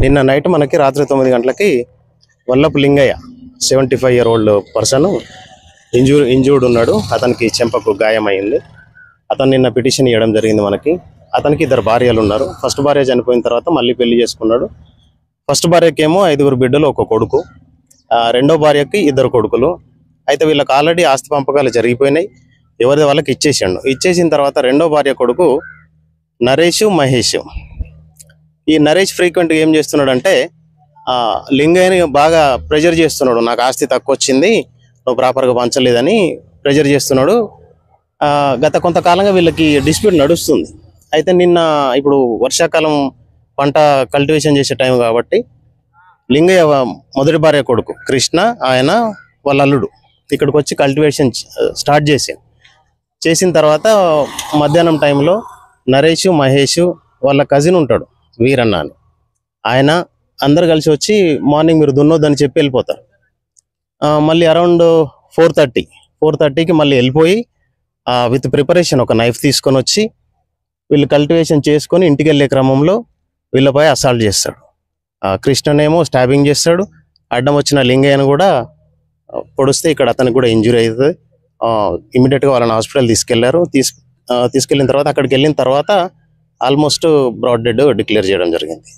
నిన్న నైట్ మనకి రాత్రి 9 గంటలకి Vallapu Lingaiah 75-year-old person injured ఉన్నాడు. అతనికి చెంపకు గాయమైంది. అతను నిన్న పిటిషన్ ఇవ్వడం జరిగింది. మనకి అతనికి 2 భార్యలు ఉన్నారు. ఫస్ట్ భార్య చనిపోయిన తర్వాత మళ్ళీ పెళ్లి చేసుకున్నాడు. ఫస్ట్ భార్యకేమో 5 బిడ్డలు, 1 కొడుకు. రెండో భార్యకి 2 కొడుకులు. అయితే వీళ్ళకి ఆల్రెడీ ఆస్తి పంపకాలు జరిగిపోయినాయి. ఎవరిది వాళ్ళకి ఇచ్చేసాడు. ఇచ్చేసిన తర్వాత రెండో భార్య కొడుకు నరేష్, మహేష్. ఈ నరేష్ ఫ్రీక్వెంట్గా ఏం చేస్తున్నాడు అంటే లింగయ్యని బాగా ప్రెజర్ చేస్తున్నాడు. నాకు ఆస్తి తక్కువ వచ్చింది, నువ్వు ప్రాపర్గా పంచలేదని ప్రెజర్ చేస్తున్నాడు. గత కొంతకాలంగా వీళ్ళకి డిస్ప్యూట్ నడుస్తుంది. అయితే నిన్న ఇప్పుడు వర్షాకాలం పంట కల్టివేషన్ చేసే టైం కాబట్టి లింగయ్య మొదటి భార్య కొడుకు కృష్ణ, ఆయన వాళ్ళ అల్లుడు ఇక్కడికి వచ్చి కల్టివేషన్ స్టార్ట్ చేసిన తర్వాత మధ్యాహ్నం టైంలో నరేష్, మహేష్ వాళ్ళ కజిన్ ఉంటాడు వీరన్న అని, ఆయన అందరు కలిసి వచ్చి మార్నింగ్ మీరు దున్నొద్దని చెప్పి వెళ్ళిపోతారు. మళ్ళీ అరౌండ్ 4:30కి మళ్ళీ వెళ్ళిపోయి విత్ ప్రిపరేషన్ ఒక నైఫ్ తీసుకొని వచ్చి వీళ్ళు కల్టివేషన్ చేసుకొని ఇంటికి వెళ్ళే క్రమంలో వీళ్ళపై అసాల్ట్ చేస్తాడు. కృష్ణనేమో స్టాబింగ్ చేస్తాడు. అడ్డం వచ్చిన లింగయ్యను కూడా పొడిస్తే ఇక్కడ అతనికి కూడా ఇంజురీ అవుతుంది. ఇమీడియట్గా వాళ్ళని హాస్పిటల్ తీసుకెళ్లారు. తీసుకెళ్ళిన తర్వాత అక్కడికి వెళ్ళిన తర్వాత ఆల్మోస్ట్ బ్రాడ్ డెడ్ డిక్లేర్ చేయడం జరిగింది.